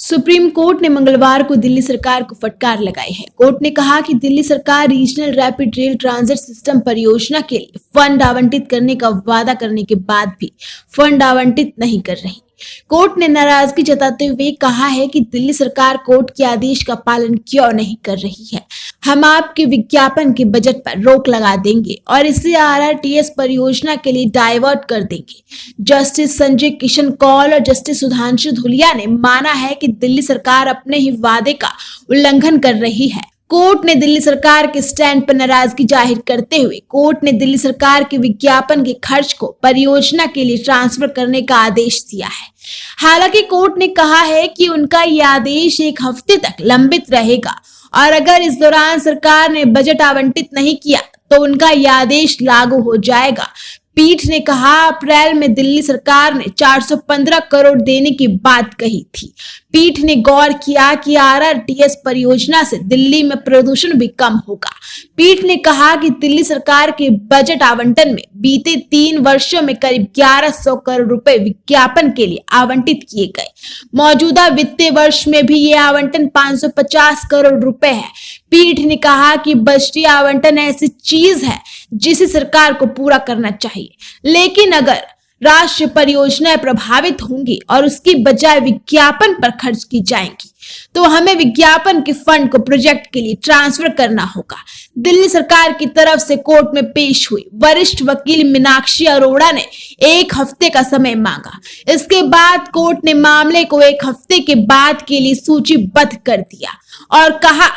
Supreme court ने मंगलवार को दिल्ली सरकार को फटकार लगाई है। कोर्ट ने कहा कि दिल्ली सरकार regional rapid rail transit system परियोजना के लिए फंड आवंटित करने का वादा करने के बाद भी फंड आवंटित नहीं कर रही। कोर्ट ने नाराजगी जताते हुए कहा है कि दिल्ली सरकार कोर्ट के आदेश का पालन क्यों नहीं कर रही है। हम आपके विज्ञापन के बजट पर रोक लगा देंगे और इसे आरआरटीएस परियोजना के लिए डाइवर्ट कर देंगे। जस्टिस संजय किशन कौल और जस्टिस सुधांशु धूलिया ने माना है कि दिल्ली सरकार अपने ही वादे का उल्लंघन कर रही है। कोर्ट ने दिल्ली सरकार के स्टैंड पर नाराजगी जाहिर करते हुए कोर्ट ने दिल्ली सरकार के विज्ञापन के खर्च को परियोजना के लिए ट्रांसफर करने का आदेश दिया है। हालांकि कोर्ट ने कहा है कि उनका यह आदेश 1 हफ्ते तक लंबित रहेगा और अगर इस दौरान सरकार ने बजट आवंटित नहीं किया तो उनका यह आदेश लागू हो जाएगा। पीठ ने कहा, अप्रैल में दिल्ली सरकार ने 415 करोड़ देने की बात कही थी। पीठ ने गौर किया कि आरआरटीएस परियोजना से दिल्ली में प्रदूषण भी कम होगा। पीठ ने कहा कि दिल्ली सरकार के बजट आवंटन में बीते 3 वर्षों में करीब 1100 करोड़ रुपए विज्ञापन के लिए आवंटित किए गए। मौजूदा वित्तीय वर्ष में भी ये आवंटन 550 करोड़ रुपए है। पीठ ने कहा कि बजटीय आवंटन ऐसी चीज है जिसे सरकार को पूरा करना चाहिए, लेकिन अगर राष्ट्रीय परियोजनाएं प्रभावित होंगी और उसकी बजाय विज्ञापन पर खर्च की जाएंगी तो हमें विज्ञापन के फंड को प्रोजेक्ट के लिए ट्रांसफर करना होगा। दिल्ली सरकार की तरफ से कोर्ट में पेश हुई वरिष्ठ वकील मीनाक्षी अरोड़ा ने 1 हफ्ते का समय मांगा। इसके बाद कोर्ट ने मामले को 1 हफ्ते के बाद के लिए सूचीबद्ध कर दिया और कहा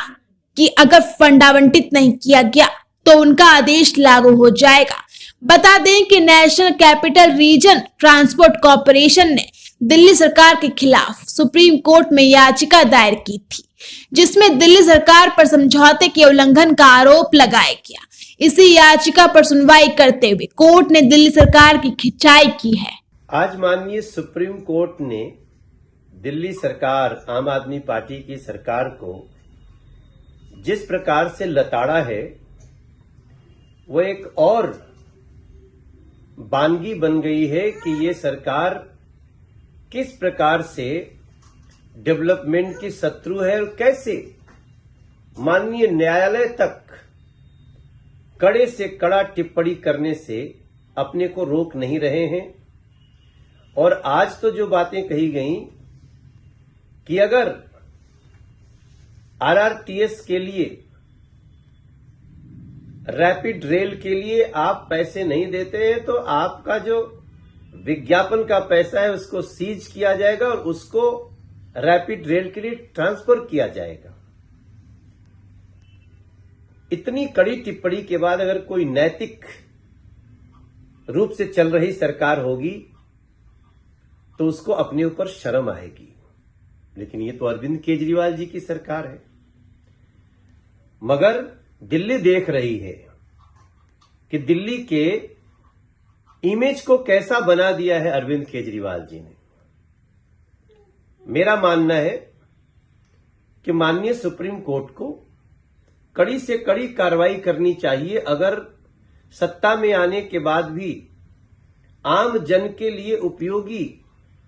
कि अगर फंड आवंटित नहीं किया गया तो उनका आदेश लागू हो जाएगा। बता दें कि national capital region transport corporation ने दिल्ली सरकार के खिलाफ सुप्रीम कोर्ट में याचिका दायर की थी, जिसमें दिल्ली सरकार पर समझौते के उल्लंघन का आरोप लगाया गया। इसी याचिका पर सुनवाई करते हुए कोर्ट ने दिल्ली सरकार की खिंचाई की है। आज माननीय सुप्रीम कोर्ट ने दिल्ली सरकार, आम आदमी पार्टी की सरकार को जिस प्रकार से लताड़ा है वो एक और वानगी बन गई है कि ये सरकार किस प्रकार से डेवलपमेंट की शत्रु है और कैसे माननीय न्यायालय तक कड़े से कड़ा टिप्पणी करने से अपने को रोक नहीं रहे हैं। और आज तो जो बातें कही गई कि अगर आरआरटीएस के लिए, रैपिड रेल के लिए आप पैसे नहीं देते हैं तो आपका जो विज्ञापन का पैसा है उसको सीज किया जाएगा और उसको रैपिड रेल के लिए ट्रांसफर किया जाएगा। इतनी कड़ी टिप्पणी के बाद अगर कोई नैतिक रूप से चल रही सरकार होगी तो उसको अपने ऊपर शर्म आएगी। लेकिन ये तो अरविंद केजरीवाल जी की सरकार है। मगर दिल्ली देख रही है कि दिल्ली के इमेज को कैसा बना दिया है अरविंद केजरीवाल जी ने। मेरा मानना है कि माननीय सुप्रीम कोर्ट को कड़ी से कड़ी कार्रवाई करनी चाहिए। अगर सत्ता में आने के बाद भी आम जन के लिए उपयोगी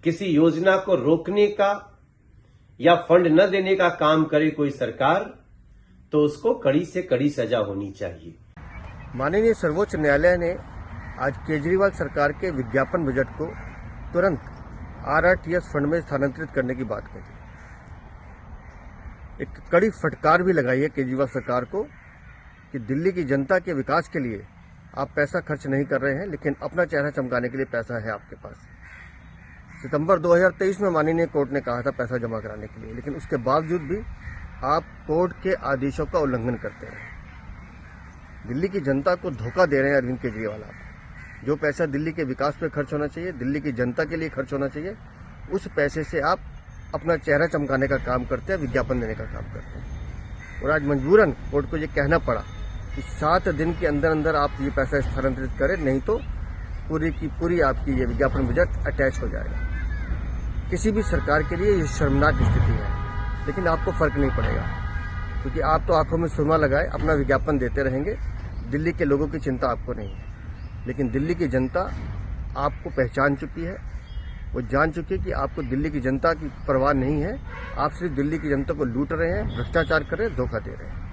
किसी योजना को रोकने का या फंड न देने का काम करे कोई सरकार, तो उसको कड़ी से कड़ी सजा होनी चाहिए। माननीय सर्वोच्च न्यायालय ने आज केजरीवाल सरकार के विज्ञापन बजट को तुरंत आरआरटीएस फंड में स्थानांतरित करने की बात कही। एक कड़ी फटकार भी लगाई है केजरीवाल सरकार को कि दिल्ली की जनता के विकास के लिए आप पैसा खर्च नहीं कर रहे हैं, लेकिन अपना चेहरा चमकाने के लिए पैसा है आपके पास। सितंबर 2023 में माननीय कोर्ट ने कहा था पैसा जमा कराने के लिए, लेकिन उसके बावजूद भी आप कोर्ट के आदेशों का उल्लंघन करते हैं। दिल्ली की जनता को धोखा दे रहे हैं अरविंद केजरीवाल। आप जो पैसा दिल्ली के विकास पे खर्च होना चाहिए, दिल्ली की जनता के लिए खर्च होना चाहिए, उस पैसे से आप अपना चेहरा चमकाने का काम करते हैं, विज्ञापन देने का काम करते हैं। और आज मजबूरन कोर्ट को ये कहना पड़ा कि 7 दिन के अंदर अंदर आप ये पैसा स्थानांतरित करें, नहीं तो पूरी की पूरी आपकी ये विज्ञापन बजट अटैच हो जाएगा। किसी भी सरकार के लिए ये शर्मनाक स्थिति है, लेकिन आपको फर्क नहीं पड़ेगा क्योंकि आप तो आंखों में सुरमा लगाए अपना विज्ञापन देते रहेंगे। दिल्ली के लोगों की चिंता आपको नहीं है, लेकिन दिल्ली की जनता आपको पहचान चुकी है। वो जान चुके कि आपको दिल्ली की जनता की परवाह नहीं है। आप सिर्फ दिल्ली की जनता को लूट रहे हैं, भ्रष्टाचार कर रहे हैं, धोखा दे रहे हैं।